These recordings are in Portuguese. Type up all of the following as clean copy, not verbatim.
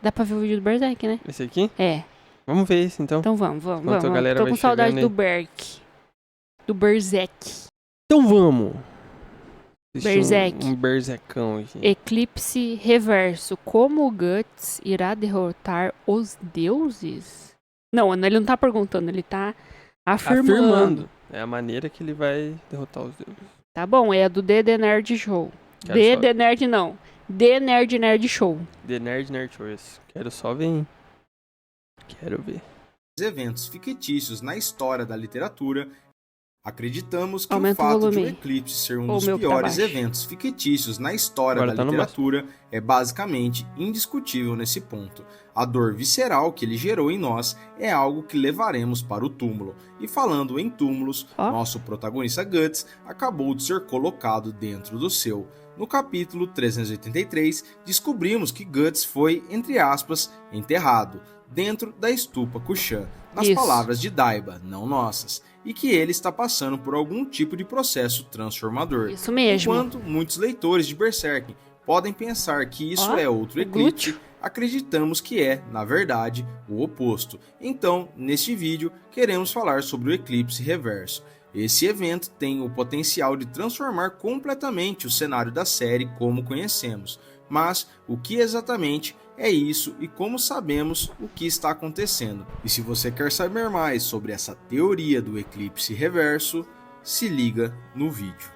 Dá pra ver o vídeo do Berserk, né? Esse aqui? É. Vamos ver esse então. Então vamos. Enquanto a galera Tô vai com saudade chegando do Berk. Do Berserk. Então vamos. Assistir Berserk. Um Berserkão aqui. Eclipse reverso. Como o Guts irá derrotar os deuses? Não, ele não tá perguntando, ele tá afirmando. É a maneira que ele vai derrotar os deuses. Tá bom, é a do The Nerd Show. The Nerd não. The Nerd Show. The Nerd Show, esse. Quero só ver. Quero ver. Eventos fictícios na história da literatura, acreditamos que Aumenta o fato o de o volume. eclipse ser um Ou dos o meu que tá piores baixo. eventos fictícios na história Agora da tá no literatura é basicamente indiscutível nesse ponto. A dor visceral que ele gerou em nós é algo que levaremos para o túmulo. E falando em túmulos, nosso protagonista Guts acabou de ser colocado dentro do seu. No capítulo 383, descobrimos que Guts foi, entre aspas, enterrado dentro da estupa Kushan, nas palavras de Daiba, não nossas, e que ele está passando por algum tipo de processo transformador. Isso mesmo. Enquanto muitos leitores de Berserk podem pensar que isso é outro eclipse, acreditamos que é, na verdade, o oposto. Então, neste vídeo, queremos falar sobre o eclipse reverso. Esse evento tem o potencial de transformar completamente o cenário da série como conhecemos. Mas o que exatamente é isso e como sabemos o que está acontecendo? E se você quer saber mais sobre essa teoria do eclipse reverso, se liga no vídeo.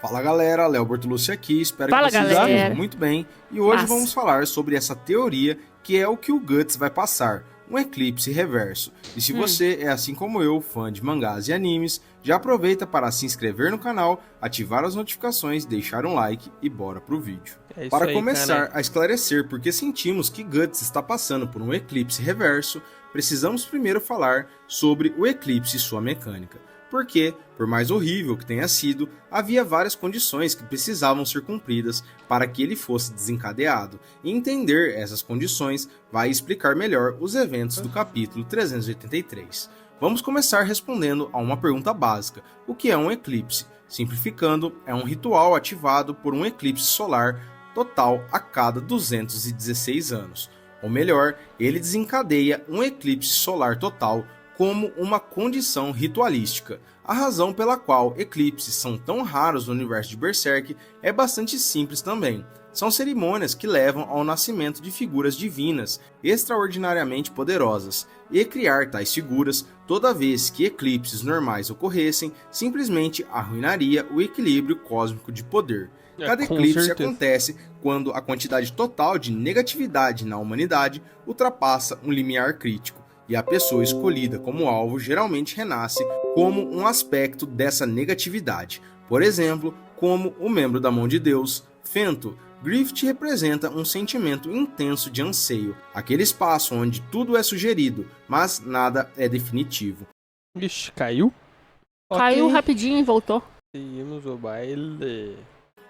Fala galera, Léo Bertolucci aqui, espero que vocês estejam muito bem. E hoje vamos falar sobre essa teoria que é o que o Guts vai passar. Um eclipse reverso. E se você é assim como eu, fã de mangás e animes, já aproveita para se inscrever no canal, ativar as notificações, deixar um like e bora pro vídeo. Para começar a esclarecer porque sentimos que Guts está passando por um eclipse reverso, precisamos primeiro falar sobre o eclipse e sua mecânica. Porque, por mais horrível que tenha sido, havia várias condições que precisavam ser cumpridas para que ele fosse desencadeado, e entender essas condições vai explicar melhor os eventos do capítulo 383. Vamos começar respondendo a uma pergunta básica: o que é um eclipse? Simplificando, é um ritual ativado por um eclipse solar total a cada 216 anos. Ou melhor, ele desencadeia um eclipse solar total como uma condição ritualística. A razão pela qual eclipses são tão raros no universo de Berserk é bastante simples também. São cerimônias que levam ao nascimento de figuras divinas extraordinariamente poderosas, e criar tais figuras toda vez que eclipses normais ocorressem simplesmente arruinaria o equilíbrio cósmico de poder. Cada eclipse acontece quando a quantidade total de negatividade na humanidade ultrapassa um limiar crítico, e a pessoa escolhida como alvo geralmente renasce como um aspecto dessa negatividade. Por exemplo, como o membro da mão de Deus, Fento. Grift representa um sentimento intenso de anseio, aquele espaço onde tudo é sugerido, mas nada é definitivo. Ixi, caiu? Caiu rapidinho e voltou. Seguimos o baile.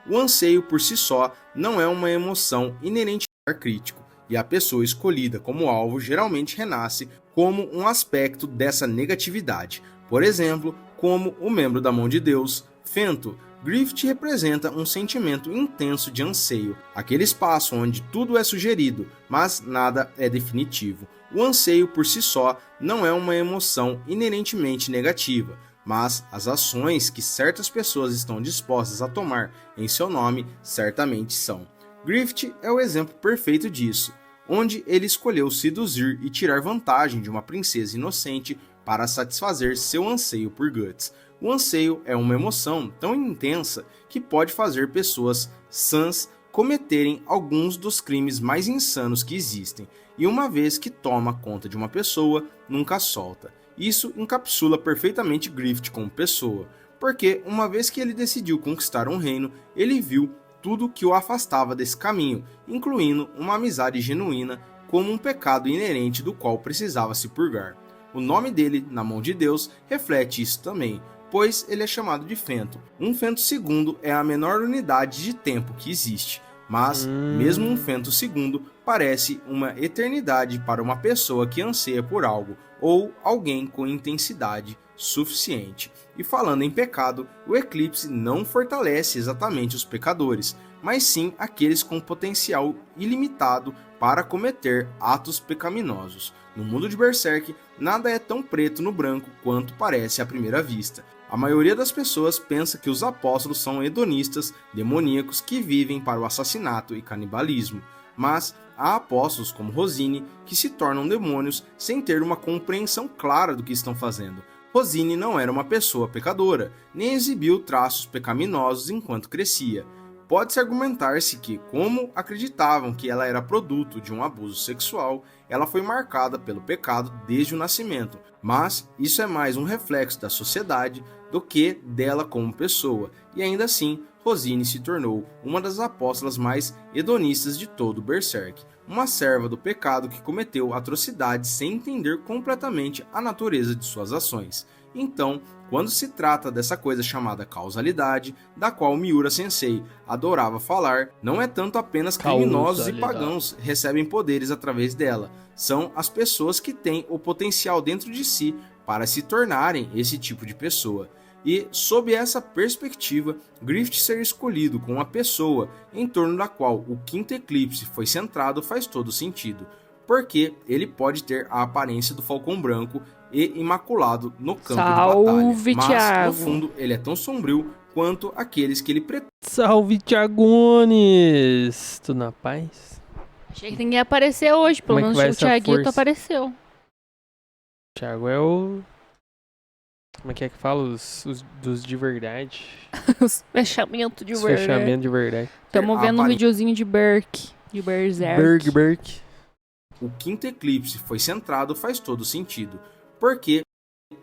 O anseio por si só não é uma emoção inerente ao crítico, e a pessoa escolhida como alvo geralmente renasce como um aspecto dessa negatividade. Por exemplo, como o membro da mão de Deus, Fento. Grift representa um sentimento intenso de anseio, aquele espaço onde tudo é sugerido, mas nada é definitivo. O anseio por si só não é uma emoção inerentemente negativa, mas as ações que certas pessoas estão dispostas a tomar em seu nome certamente são. Grift é o exemplo perfeito disso, onde ele escolheu seduzir e tirar vantagem de uma princesa inocente para satisfazer seu anseio por Guts. O anseio é uma emoção tão intensa que pode fazer pessoas sãs cometerem alguns dos crimes mais insanos que existem, e uma vez que toma conta de uma pessoa, nunca solta. Isso encapsula perfeitamente Grift como pessoa, porque uma vez que ele decidiu conquistar um reino, ele viu tudo que o afastava desse caminho, incluindo uma amizade genuína como um pecado inerente do qual precisava se purgar. O nome dele, na mão de Deus, reflete isso também, pois ele é chamado de Fento. Um Fento segundo é a menor unidade de tempo que existe, mas mesmo um Fento segundo parece uma eternidade para uma pessoa que anseia por algo ou alguém com intensidade suficiente. E falando em pecado, o eclipse não fortalece exatamente os pecadores, mas sim aqueles com potencial ilimitado para cometer atos pecaminosos. No mundo de Berserk, nada é tão preto no branco quanto parece à primeira vista. A maioria das pessoas pensa que os apóstolos são hedonistas, demoníacos que vivem para o assassinato e canibalismo, mas há apóstolos como Rosine que se tornam demônios sem ter uma compreensão clara do que estão fazendo. Rosine não era uma pessoa pecadora, nem exibiu traços pecaminosos enquanto crescia. Pode-se argumentar-se que, como acreditavam que ela era produto de um abuso sexual, ela foi marcada pelo pecado desde o nascimento, mas isso é mais um reflexo da sociedade do que dela como pessoa, e ainda assim, Rosine se tornou uma das apóstolas mais hedonistas de todo o Berserk, uma serva do pecado que cometeu atrocidades sem entender completamente a natureza de suas ações. Então, quando se trata dessa coisa chamada causalidade, da qual Miura Sensei adorava falar, não é tanto apenas criminosos e pagãos recebem poderes através dela, são as pessoas que têm o potencial dentro de si para se tornarem esse tipo de pessoa. E, sob essa perspectiva, Griffith ser escolhido como a pessoa em torno da qual o quinto eclipse foi centrado faz todo sentido, porque ele pode ter a aparência do Falcão Branco e imaculado no campo de batalha, mas Thiago. no fundo ele é tão sombrio quanto aqueles que ele pretende. Salve, Thiagones! Tudo na paz? Achei que ninguém ia aparecer hoje, pelo menos o Thiaguito apareceu. Thiago é o... Como é que fala? Os dos de verdade. Os fechamentos de verdade. Fechamento de verdade. Estamos vendo um videozinho de Berserk. Berserk. O quinto eclipse foi centrado faz todo sentido, porque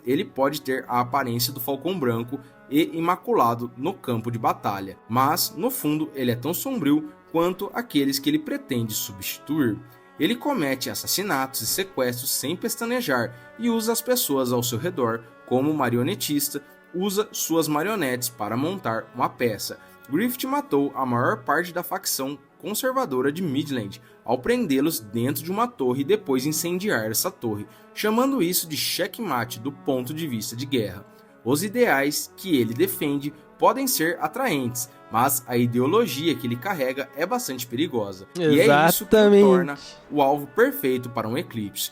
ele pode ter a aparência do Falcão Branco e imaculado no campo de batalha, mas no fundo ele é tão sombrio quanto aqueles que ele pretende substituir. Ele comete assassinatos e sequestros sem pestanejar e usa as pessoas ao seu redor como marionetista, usa suas marionetes para montar uma peça. Griffith matou a maior parte da facção conservadora de Midland ao prendê-los dentro de uma torre e depois incendiar essa torre, chamando isso de checkmate do ponto de vista de guerra. Os ideais que ele defende podem ser atraentes, mas a ideologia que ele carrega é bastante perigosa. Exatamente. E é isso que o torna o alvo perfeito para um eclipse.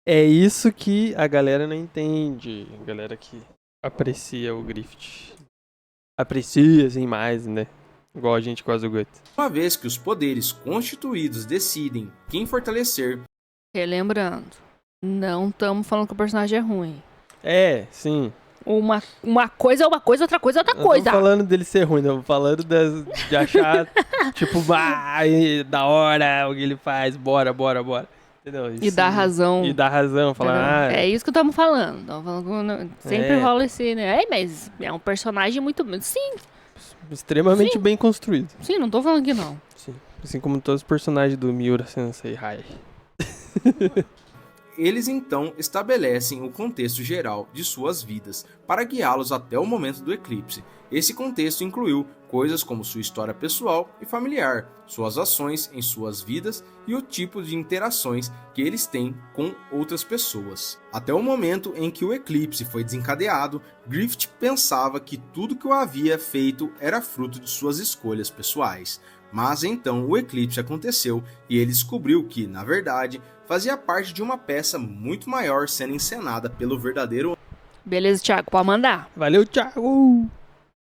É isso que a galera não entende, a galera que aprecia o Griffith. Aprecia, assim, mais, né? Igual a gente quase o Guts. Uma vez que os poderes constituídos decidem quem fortalecer... Relembrando, não estamos falando que o personagem é ruim. É, sim. Uma coisa é uma coisa, outra coisa é outra coisa. Não tô falando dele ser ruim, não. Falando de achar, tipo, da hora o que ele faz, bora. Entendeu? E dá razão. E dá razão, falar... É isso que estamos falando. Sempre rola esse, né? Mas é um personagem muito... Sim. Extremamente bem construído. Sim, não tô falando que não. Sim. Assim como todos os personagens do Miura Sensei High. Eles então estabelecem o contexto geral de suas vidas para guiá-los até o momento do eclipse. Esse contexto incluiu coisas como sua história pessoal e familiar, suas ações em suas vidas e o tipo de interações que eles têm com outras pessoas. Até o momento em que o eclipse foi desencadeado, Griffith pensava que tudo que o havia feito era fruto de suas escolhas pessoais. Mas então o eclipse aconteceu e ele descobriu que, na verdade, fazia parte de uma peça muito maior sendo encenada pelo verdadeiro... Beleza, Thiago, pode mandar. Valeu, Thiago!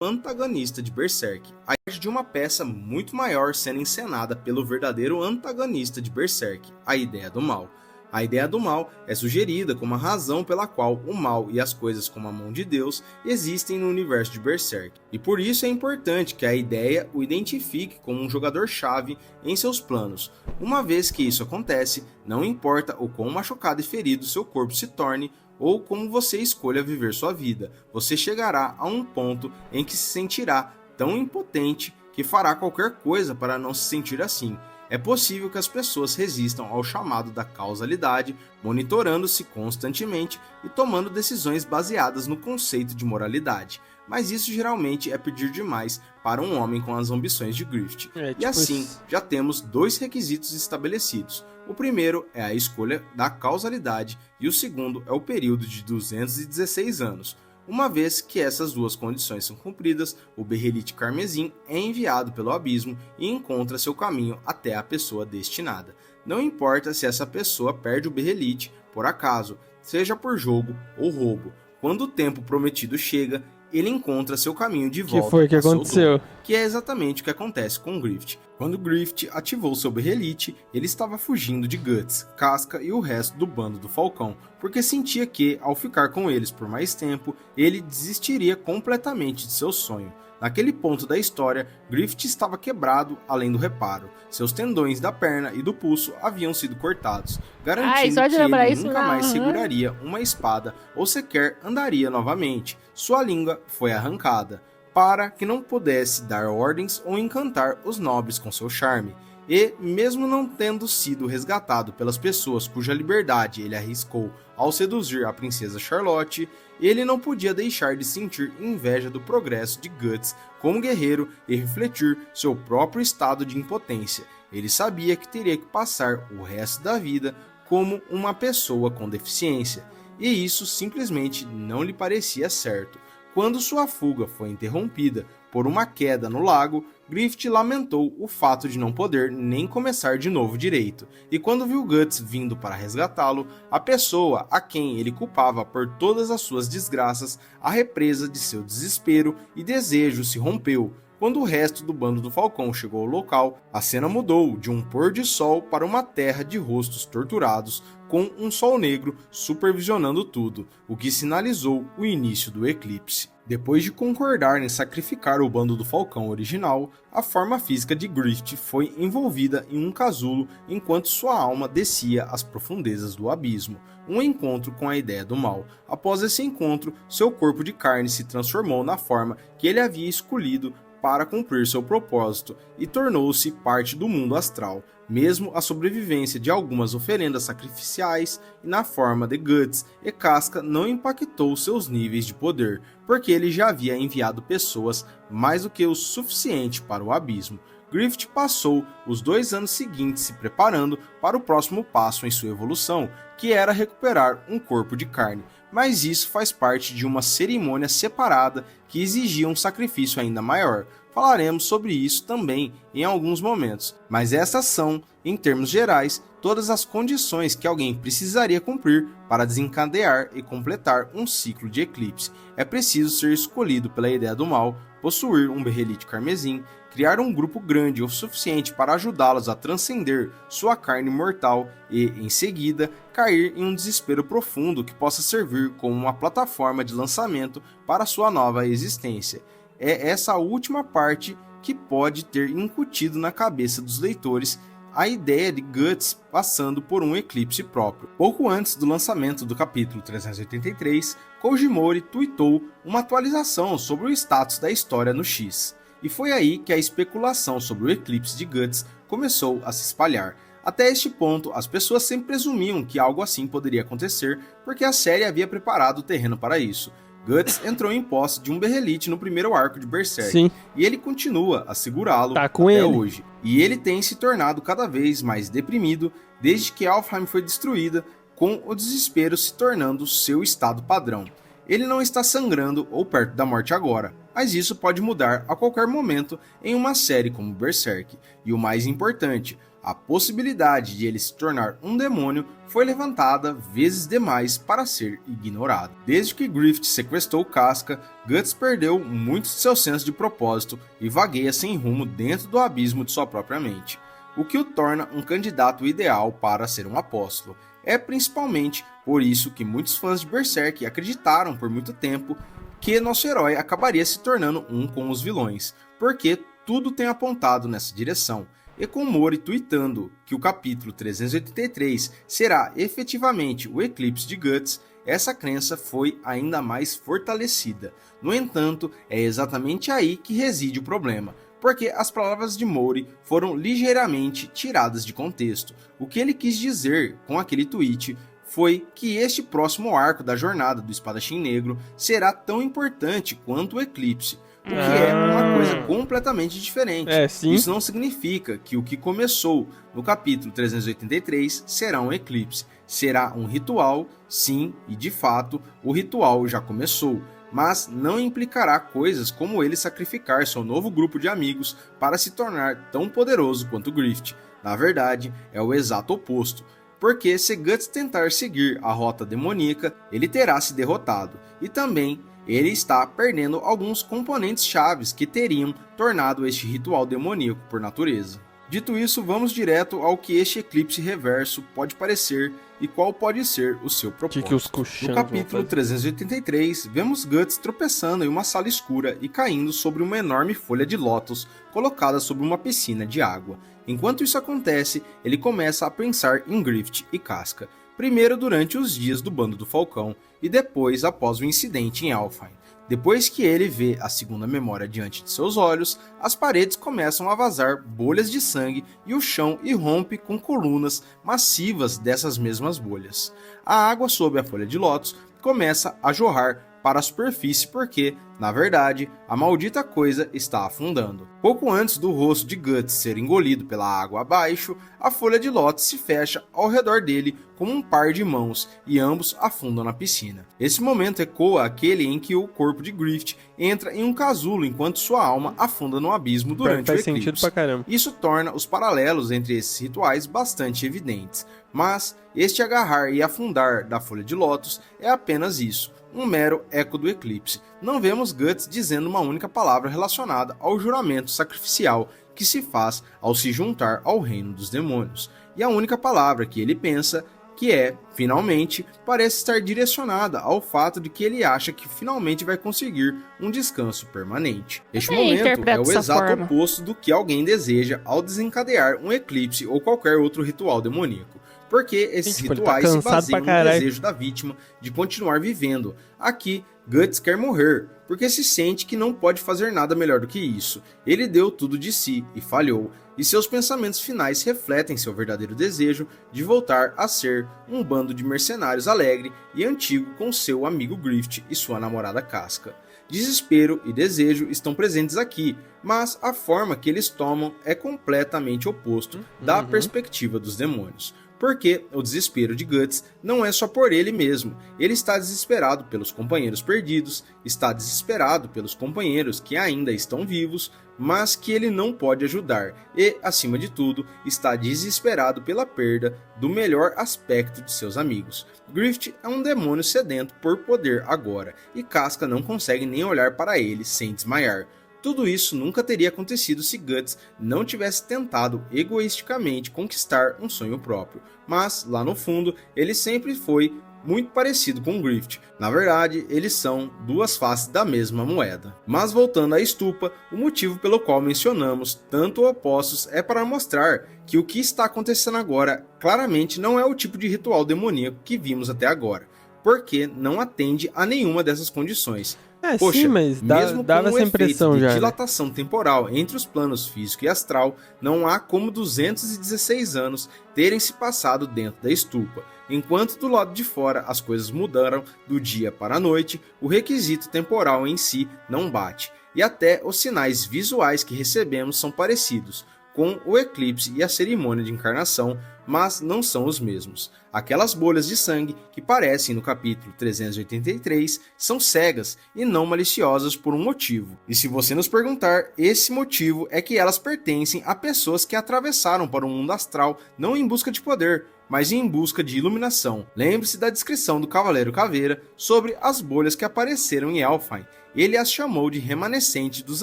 Antagonista de Berserk. A parte de uma peça muito maior sendo encenada pelo verdadeiro antagonista de Berserk, a ideia do mal. A ideia do mal é sugerida como a razão pela qual o mal e as coisas como a mão de Deus existem no universo de Berserk. E por isso é importante que a ideia o identifique como um jogador-chave em seus planos. Uma vez que isso acontece, não importa o quão machucado e ferido seu corpo se torne, ou como você escolha viver sua vida, você chegará a um ponto em que se sentirá tão impotente que fará qualquer coisa para não se sentir assim. É possível que as pessoas resistam ao chamado da causalidade, monitorando-se constantemente e tomando decisões baseadas no conceito de moralidade. Mas isso geralmente é pedir demais para um homem com as ambições de Griffith. E assim, já temos dois requisitos estabelecidos. O primeiro é a escolha da causalidade e o segundo é o período de 216 anos. Uma vez que essas duas condições são cumpridas, o berrelite carmesim é enviado pelo abismo e encontra seu caminho até a pessoa destinada. Não importa se essa pessoa perde o berrelite por acaso, seja por jogo ou roubo. Quando o tempo prometido chega, ele encontra seu caminho de volta. Que foi que aconteceu? Que é exatamente o que acontece com Griffith. Quando Griffith ativou seu berrelite, ele estava fugindo de Guts, Casca e o resto do bando do Falcão, porque sentia que, ao ficar com eles por mais tempo, ele desistiria completamente de seu sonho. Naquele ponto da história, Griffith estava quebrado além do reparo. Seus tendões da perna e do pulso haviam sido cortados, garantindo que ele nunca mais seguraria uma espada ou sequer andaria novamente. Sua língua foi arrancada, para que não pudesse dar ordens ou encantar os nobres com seu charme. E, mesmo não tendo sido resgatado pelas pessoas cuja liberdade ele arriscou ao seduzir a princesa Charlotte, ele não podia deixar de sentir inveja do progresso de Guts como guerreiro e refletir seu próprio estado de impotência. Ele sabia que teria que passar o resto da vida como uma pessoa com deficiência, e isso simplesmente não lhe parecia certo. Quando sua fuga foi interrompida por uma queda no lago, Griffith lamentou o fato de não poder nem começar de novo direito, e quando viu Guts vindo para resgatá-lo, a pessoa a quem ele culpava por todas as suas desgraças, a represa de seu desespero e desejo se rompeu. Quando o resto do bando do Falcão chegou ao local, a cena mudou de um pôr de sol para uma terra de rostos torturados, com um sol negro supervisionando tudo, o que sinalizou o início do eclipse. Depois de concordar em sacrificar o bando do Falcão original, a forma física de Griffith foi envolvida em um casulo enquanto sua alma descia às profundezas do abismo, um encontro com a ideia do mal. Após esse encontro, seu corpo de carne se transformou na forma que ele havia escolhido para cumprir seu propósito e tornou-se parte do mundo astral. Mesmo a sobrevivência de algumas oferendas sacrificiais e na forma de Guts e Casca não impactou seus níveis de poder, porque ele já havia enviado pessoas mais do que o suficiente para o abismo. Griffith passou os 2 anos seguintes se preparando para o próximo passo em sua evolução, que era recuperar um corpo de carne, mas isso faz parte de uma cerimônia separada que exigia um sacrifício ainda maior. Falaremos sobre isso também em alguns momentos, mas essas são, em termos gerais, todas as condições que alguém precisaria cumprir para desencadear e completar um ciclo de eclipse. É preciso ser escolhido pela ideia do mal, possuir um berrelite carmesim, criar um grupo grande o suficiente para ajudá-los a transcender sua carne mortal e, em seguida, cair em um desespero profundo que possa servir como uma plataforma de lançamento para sua nova existência. É essa última parte que pode ter incutido na cabeça dos leitores a ideia de Guts passando por um eclipse próprio. Pouco antes do lançamento do capítulo 383, Koji Mori tweetou uma atualização sobre o status da história no X. E foi aí que a especulação sobre o eclipse de Guts começou a se espalhar. Até este ponto, as pessoas sempre presumiam que algo assim poderia acontecer, porque a série havia preparado o terreno para isso. Guts entrou em posse de um berrelite no primeiro arco de Berserk, sim, e ele continua a segurá-lo até hoje. E ele tem se tornado cada vez mais deprimido desde que Alfheim foi destruída, com o desespero se tornando seu estado padrão. Ele não está sangrando ou perto da morte agora, mas isso pode mudar a qualquer momento em uma série como Berserk. E o mais importante, a possibilidade de ele se tornar um demônio foi levantada vezes demais para ser ignorado. Desde que Griffith sequestrou Casca, Guts perdeu muito de seu senso de propósito e vagueia sem rumo dentro do abismo de sua própria mente, o que o torna um candidato ideal para ser um apóstolo. É principalmente por isso que muitos fãs de Berserk acreditaram por muito tempo que nosso herói acabaria se tornando um com os vilões, porque tudo tem apontado nessa direção. E com Mori tweetando que o capítulo 383 será efetivamente o eclipse de Guts, essa crença foi ainda mais fortalecida. No entanto, é exatamente aí que reside o problema, porque as palavras de Mori foram ligeiramente tiradas de contexto. O que ele quis dizer com aquele tweet foi que este próximo arco da jornada do Espadachim Negro será tão importante quanto o eclipse, o que é uma coisa completamente diferente. Isso não significa que o que começou no capítulo 383 será um eclipse. Será um ritual, sim, e de fato o ritual já começou. mas não implicará coisas como ele sacrificar seu novo grupo de amigos para se tornar tão poderoso quanto Grift. Na verdade, é o exato oposto, porque se Guts tentar seguir a rota demoníaca, ele terá se derrotado, e também ele está perdendo alguns componentes chaves que teriam tornado este ritual demoníaco por natureza. Dito isso, vamos direto ao que este eclipse reverso pode parecer e qual pode ser o seu propósito. No capítulo 383, vemos Guts tropeçando em uma sala escura e caindo sobre uma enorme folha de lótus colocada sobre uma piscina de água. Enquanto isso acontece, ele começa a pensar em Grift e Casca, primeiro durante os dias do Bando do Falcão e depois após o incidente em Alfheim. Depois que ele vê a segunda memória diante de seus olhos, as paredes começam a vazar bolhas de sangue e o chão irrompe com colunas massivas dessas mesmas bolhas. A água sob a folha de lótus começa a jorrar para a superfície porque, na verdade, a maldita coisa está afundando. Pouco antes do rosto de Guts ser engolido pela água abaixo, a folha de lótus se fecha ao redor dele como um par de mãos e ambos afundam na piscina. Esse momento ecoa aquele em que o corpo de Grift entra em um casulo enquanto sua alma afunda no abismo durante o eclipse. Faz sentido pra caramba. Isso torna os paralelos entre esses rituais bastante evidentes, mas este agarrar e afundar da folha de lótus é apenas isso, um mero eco do eclipse. Não vemos Guts dizendo uma única palavra relacionada ao juramento sacrificial que se faz ao se juntar ao reino dos demônios. E a única palavra que ele pensa, que é, finalmente, parece estar direcionada ao fato de que ele acha que finalmente vai conseguir um descanso permanente. Este momento é o exato oposto do que alguém deseja ao desencadear um eclipse ou qualquer outro ritual demoníaco. Porque esses rituais se baseiam no desejo da vítima de continuar vivendo. Aqui, Guts quer morrer, porque se sente que não pode fazer nada melhor do que isso. Ele deu tudo de si e falhou, e seus pensamentos finais refletem seu verdadeiro desejo de voltar a ser um bando de mercenários alegre e antigo com seu amigo Grift e sua namorada Casca. Desespero e desejo estão presentes aqui, mas a forma que eles tomam é completamente oposto da perspectiva dos demônios. Porque o desespero de Guts não é só por ele mesmo. Ele está desesperado pelos companheiros perdidos, está desesperado pelos companheiros que ainda estão vivos, mas que ele não pode ajudar. E, acima de tudo, está desesperado pela perda do melhor aspecto de seus amigos. Grift é um demônio sedento por poder agora, e Casca não consegue nem olhar para ele sem desmaiar. Tudo isso nunca teria acontecido se Guts não tivesse tentado egoisticamente conquistar um sonho próprio, mas lá no fundo ele sempre foi muito parecido com Grift. Na verdade, eles são duas faces da mesma moeda. Mas voltando à estupa, o motivo pelo qual mencionamos tanto opostos é para mostrar que o que está acontecendo agora claramente não é o tipo de ritual demoníaco que vimos até agora, porque não atende a nenhuma dessas condições. Poxa, sim, mas mesmo dava com essa impressão de já, dilatação temporal entre os planos físico e astral, não há como 216 anos terem se passado dentro da estupa. Enquanto do lado de fora as coisas mudaram do dia para a noite, o requisito temporal em si não bate. E até os sinais visuais que recebemos são parecidos com o eclipse e a cerimônia de encarnação, mas não são os mesmos. Aquelas bolhas de sangue que parecem no capítulo 383 são cegas e não maliciosas por um motivo. E se você nos perguntar, esse motivo é que elas pertencem a pessoas que atravessaram para o mundo astral não em busca de poder, mas em busca de iluminação. Lembre-se da descrição do Cavaleiro Caveira sobre as bolhas que apareceram em Alfheim. Ele as chamou de remanescentes dos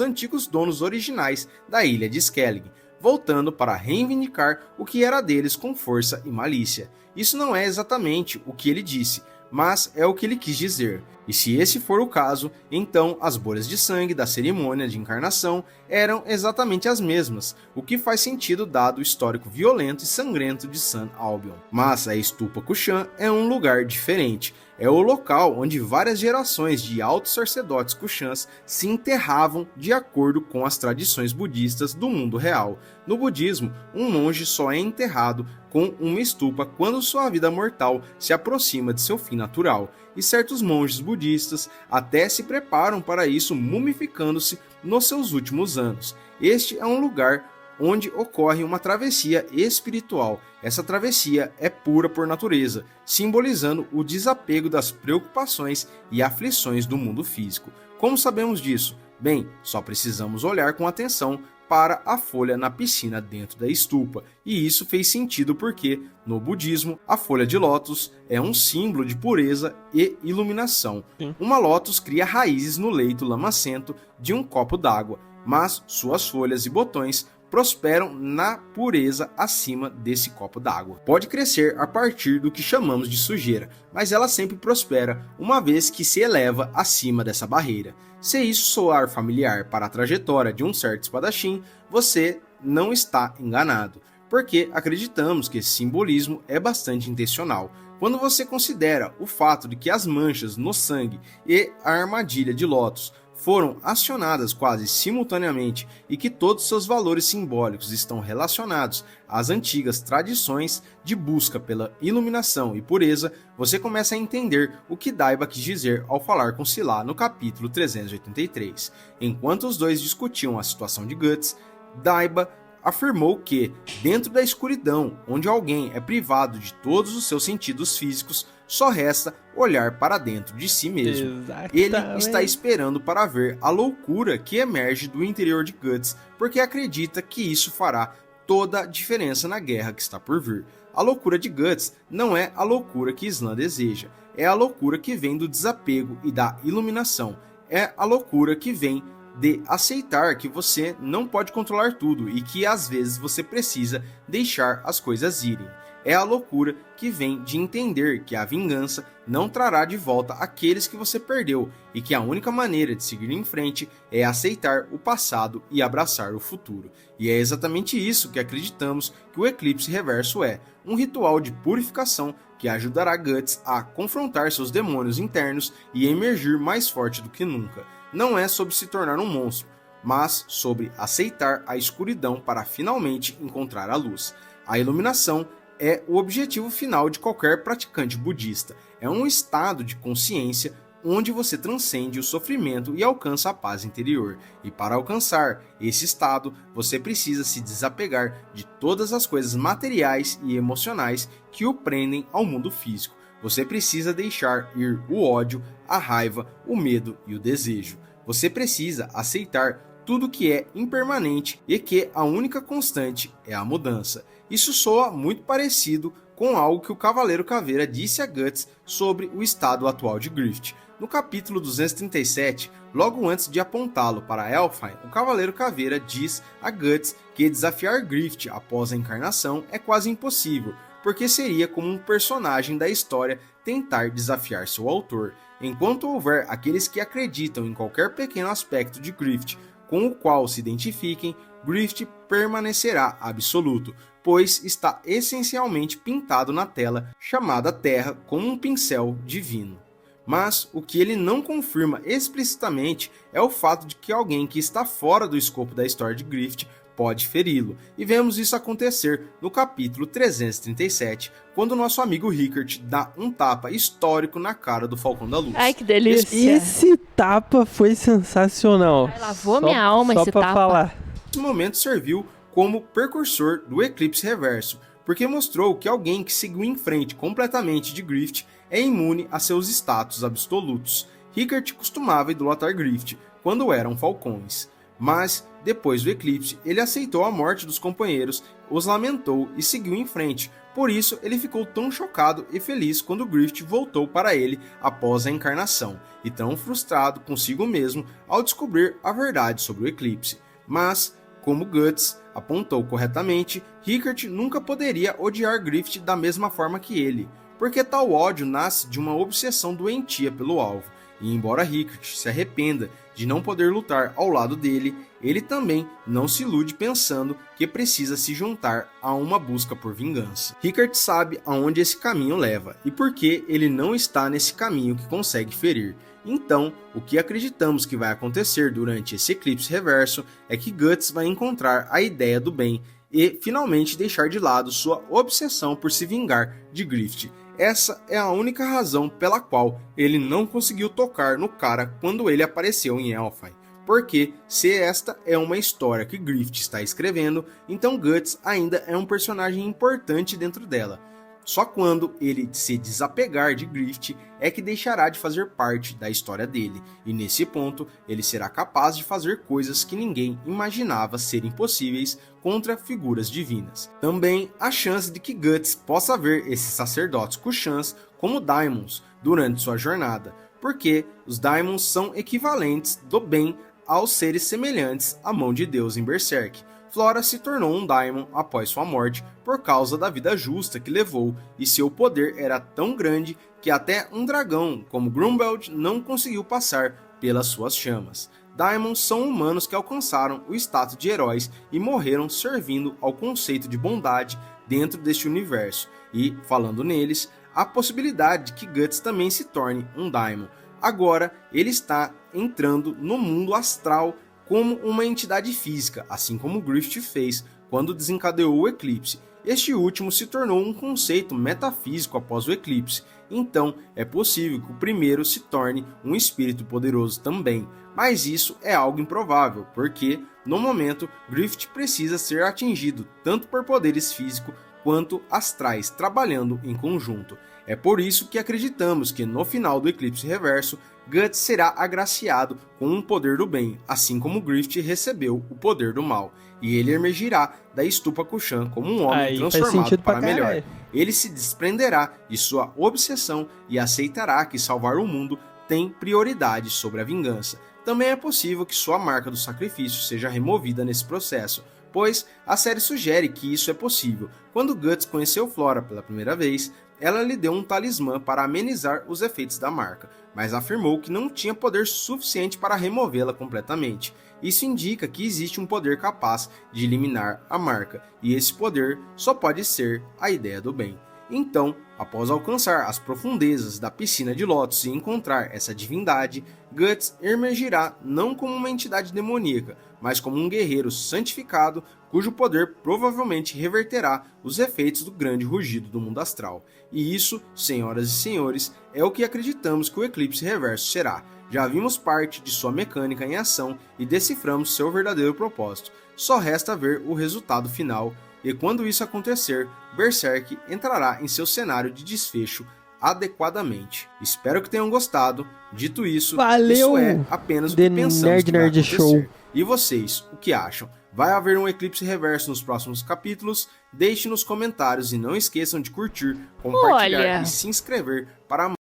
antigos donos originais da ilha de Skellig, voltando para reivindicar o que era deles com força e malícia. Isso não é exatamente o que ele disse, mas é o que ele quis dizer. E se esse for o caso, então as bolhas de sangue da cerimônia de encarnação eram exatamente as mesmas, o que faz sentido dado o histórico violento e sangrento de St. Albion. Mas a Estupa Kushan é um lugar diferente. É o local onde várias gerações de altos sacerdotes Kushans se enterravam de acordo com as tradições budistas do mundo real. No budismo, um monge só é enterrado com uma estupa quando sua vida mortal se aproxima de seu fim natural, e certos monges budistas até se preparam para isso mumificando-se nos seus últimos anos. Este é um lugar onde ocorre uma travessia espiritual. Essa travessia é pura por natureza, simbolizando o desapego das preocupações e aflições do mundo físico. Como sabemos disso? Bem, só precisamos olhar com atenção para a folha na piscina dentro da estupa. E isso fez sentido porque, no budismo, a folha de lótus é um símbolo de pureza e iluminação. Sim. Uma lótus cria raízes no leito lamacento de um copo d'água, mas suas folhas e botões prosperam na pureza acima desse copo d'água. Pode crescer a partir do que chamamos de sujeira, mas ela sempre prospera uma vez que se eleva acima dessa barreira. Se isso soar familiar para a trajetória de um certo espadachim, você não está enganado, porque acreditamos que esse simbolismo é bastante intencional. Quando você considera o fato de que as manchas no sangue e a armadilha de lótus foram acionadas quase simultaneamente e que todos seus valores simbólicos estão relacionados às antigas tradições de busca pela iluminação e pureza, você começa a entender o que Daiba quis dizer ao falar com Sila no capítulo 383. Enquanto os dois discutiam a situação de Guts, Daiba afirmou que, dentro da escuridão, onde alguém é privado de todos os seus sentidos físicos, só resta olhar para dentro de si mesmo. Exatamente. Ele está esperando para ver a loucura que emerge do interior de Guts, porque acredita que isso fará toda a diferença na guerra que está por vir. A loucura de Guts não é a loucura que Slan deseja, é a loucura que vem do desapego e da iluminação, é a loucura que vem de aceitar que você não pode controlar tudo e que às vezes você precisa deixar as coisas irem. É a loucura que vem de entender que a vingança não trará de volta aqueles que você perdeu e que a única maneira de seguir em frente é aceitar o passado e abraçar o futuro. E é exatamente isso que acreditamos que o Eclipse Reverso é, um ritual de purificação que ajudará Guts a confrontar seus demônios internos e emergir mais forte do que nunca. Não é sobre se tornar um monstro, mas sobre aceitar a escuridão para finalmente encontrar a luz. A iluminação é o objetivo final de qualquer praticante budista. É um estado de consciência onde você transcende o sofrimento e alcança a paz interior. E para alcançar esse estado, você precisa se desapegar de todas as coisas materiais e emocionais que o prendem ao mundo físico. Você precisa deixar ir o ódio, a raiva, o medo e o desejo. Você precisa aceitar tudo que é impermanente e que a única constante é a mudança. Isso soa muito parecido com algo que o Cavaleiro Caveira disse a Guts sobre o estado atual de Grift. No capítulo 237, logo antes de apontá-lo para Elfheim, o Cavaleiro Caveira diz a Guts que desafiar Grift após a encarnação é quase impossível, porque seria como um personagem da história tentar desafiar seu autor. Enquanto houver aqueles que acreditam em qualquer pequeno aspecto de Grift com o qual se identifiquem, Grift permanecerá absoluto, pois está essencialmente pintado na tela chamada Terra como um pincel divino. Mas o que ele não confirma explicitamente é o fato de que alguém que está fora do escopo da história de Grift pode feri-lo, e vemos isso acontecer no capítulo 337, quando nosso amigo Rickert dá um tapa histórico na cara do Falcão da Luz. Ai, que delícia! Esse tapa foi sensacional. Ai, lavou minha alma esse tapa. Falar. Esse momento serviu como precursor do Eclipse Reverso, porque mostrou que alguém que seguiu em frente completamente de Grift é imune a seus status absolutos. Rickert costumava idolatrar Grift quando eram falcões, mas depois do eclipse ele aceitou a morte dos companheiros, os lamentou e seguiu em frente. Por isso ele ficou tão chocado e feliz quando Grift voltou para ele após a encarnação, e tão frustrado consigo mesmo ao descobrir a verdade sobre o eclipse. Mas, como Guts apontou corretamente, Rickert nunca poderia odiar Grift da mesma forma que ele, porque tal ódio nasce de uma obsessão doentia pelo alvo. E embora Rickert se arrependa de não poder lutar ao lado dele, ele também não se ilude pensando que precisa se juntar a uma busca por vingança. Rickert sabe aonde esse caminho leva e por que ele não está nesse caminho que consegue ferir. Então, o que acreditamos que vai acontecer durante esse eclipse reverso é que Guts vai encontrar a ideia do bem e finalmente deixar de lado sua obsessão por se vingar de Grift. Essa é a única razão pela qual ele não conseguiu tocar no cara quando ele apareceu em Elfheim, Porque, se esta é uma história que Griffith está escrevendo, então Guts ainda é um personagem importante dentro dela. Só quando ele se desapegar de Griffith é que deixará de fazer parte da história dele, e nesse ponto ele será capaz de fazer coisas que ninguém imaginava serem possíveis contra figuras divinas. Também há chance de que Guts possa ver esses sacerdotes Kushans como Daimons durante sua jornada, porque os Daimons são equivalentes do bem aos seres semelhantes à mão de Deus em Berserk. Flora se tornou um Daimon após sua morte por causa da vida justa que levou, e seu poder era tão grande que até um dragão como Grumbeld não conseguiu passar pelas suas chamas. Daimons são humanos que alcançaram o status de heróis e morreram servindo ao conceito de bondade dentro deste universo, e, falando neles, há a possibilidade de que Guts também se torne um Daimon. Agora, ele está entrando no mundo astral como uma entidade física, assim como Griffith fez quando desencadeou o eclipse. Este último se tornou um conceito metafísico após o eclipse, então é possível que o primeiro se torne um espírito poderoso também, mas isso é algo improvável, porque, no momento, Griffith precisa ser atingido tanto por poderes físicos quanto astrais, trabalhando em conjunto. É por isso que acreditamos que no final do eclipse reverso, Guts será agraciado com um poder do bem, assim como Griffith recebeu o poder do mal, e ele emergirá da estupa Kushan como um homem transformado para melhor. Ele se desprenderá de sua obsessão e aceitará que salvar o mundo tem prioridade sobre a vingança. Também é possível que sua marca do sacrifício seja removida nesse processo, pois a série sugere que isso é possível. Quando Guts conheceu Flora pela primeira vez, ela lhe deu um talismã para amenizar os efeitos da marca, mas afirmou que não tinha poder suficiente para removê-la completamente. Isso indica que existe um poder capaz de eliminar a marca, e esse poder só pode ser a ideia do bem. Então, após alcançar as profundezas da piscina de Lotus e encontrar essa divindade, Guts emergirá não como uma entidade demoníaca, mas como um guerreiro santificado cujo poder provavelmente reverterá os efeitos do grande rugido do mundo astral. E isso, senhoras e senhores, é o que acreditamos que o eclipse reverso será. Já vimos parte de sua mecânica em ação e deciframos seu verdadeiro propósito. Só resta ver o resultado final, e quando isso acontecer, Berserk entrará em seu cenário de desfecho adequadamente. Espero que tenham gostado. Dito isso, isso é apenas o que pensamos que vai acontecer. Show. E vocês, o que acham? Vai haver um eclipse reverso nos próximos capítulos? Deixe nos comentários e não esqueçam de curtir, compartilhar e se inscrever para mais.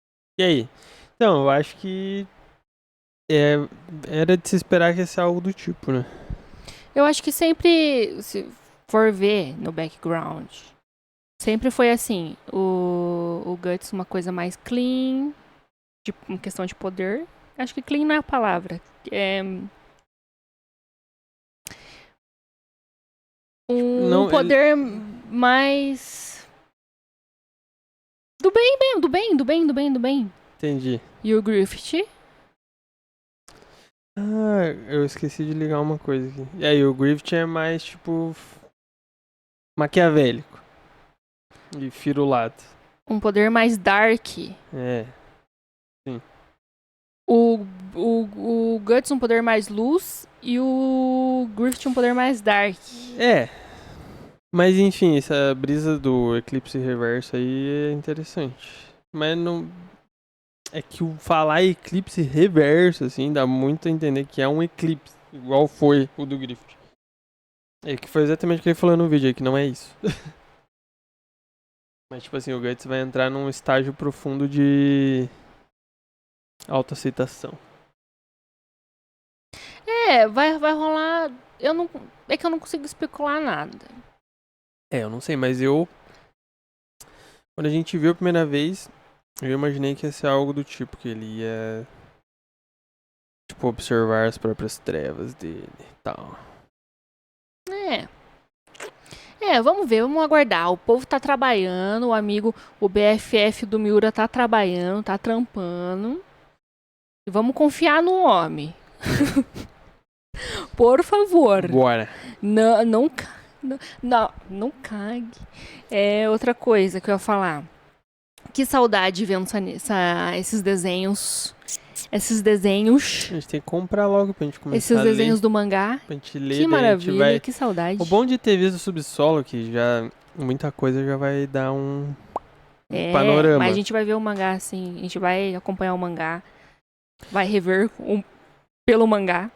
E aí? Então, eu acho que era de se esperar que ia ser algo do tipo, né? Eu acho que sempre, se for ver no background, sempre foi assim, o Guts uma coisa mais clean, em questão de poder. Acho que clean não é a palavra. Um poder mais do bem mesmo, do bem. Entendi. E o Griffith? Ah, eu esqueci de ligar uma coisa aqui. E aí, o Griffith é mais, tipo, maquiavélico e firulado. Um poder mais dark. É. Sim. O Guts um poder mais luz e o Griffith um poder mais dark. É. Mas enfim, essa brisa do eclipse reverso aí é interessante. Mas não... É que o falar eclipse reverso, assim, dá muito a entender que é um eclipse, igual foi o do Griffith. É que foi exatamente o que ele falou no vídeo aí, que não é isso. Mas tipo assim, o Guts vai entrar num estágio profundo de autoaceitação. Vai rolar... É que eu não consigo especular nada. Eu não sei, mas quando a gente viu a primeira vez, eu imaginei que ia ser algo do tipo, que ele ia, tipo, observar as próprias trevas dele e tal. Vamos ver, vamos aguardar. O povo tá trabalhando, o BFF do Miura tá trabalhando, tá trampando. E vamos confiar no homem. Por favor. Bora. Não cague. Outra coisa que eu ia falar. Que saudade vendo esses desenhos. esses desenhos. A gente tem que comprar logo pra gente começar esses desenhos do mangá. Pra gente ler. Que maravilha, que saudade. O bom de ter visto o Subsolo, que já muita coisa já vai dar um panorama. Mas a gente vai ver o mangá, assim. A gente vai acompanhar o mangá. Vai rever pelo mangá.